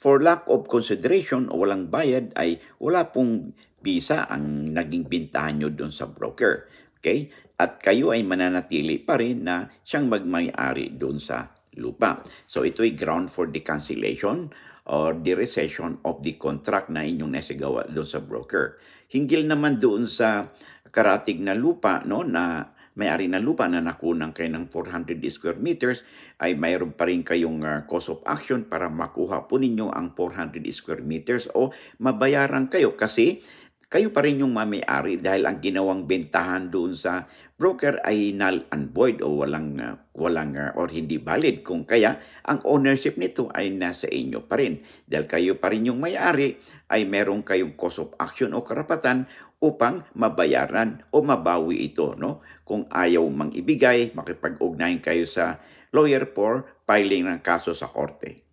For lack of consideration o walang bayad ay wala pong bisa ang naging bintahan nyo doon sa broker. Okay? At kayo ay mananatili pa rin na siyang magmay-ari doon sa lupa. So ito ay ground for the cancellation or the rescission of the contract na inyong nasigawa doon sa broker. Hinggil naman doon sa karatig na lupa, no, na may-ari ng lupa na nakunan kayo ng 400 square meters, ay mayroon pa rin kayong cause of action para makuha po ninyo ang 400 square meters o mabayaran kayo kasi kayo pa rin yung may-ari dahil ang ginawang bentahan doon sa broker ay null and void o walang or hindi valid. Kung kaya ang ownership nito ay nasa inyo pa rin. Dahil kayo pa rin yung may-ari ay meron kayong cause of action o karapatan upang mabayaran o mabawi ito, no? Kung ayaw mang ibigay, makipag-ugnayan kayo sa lawyer for filing ng kaso sa korte.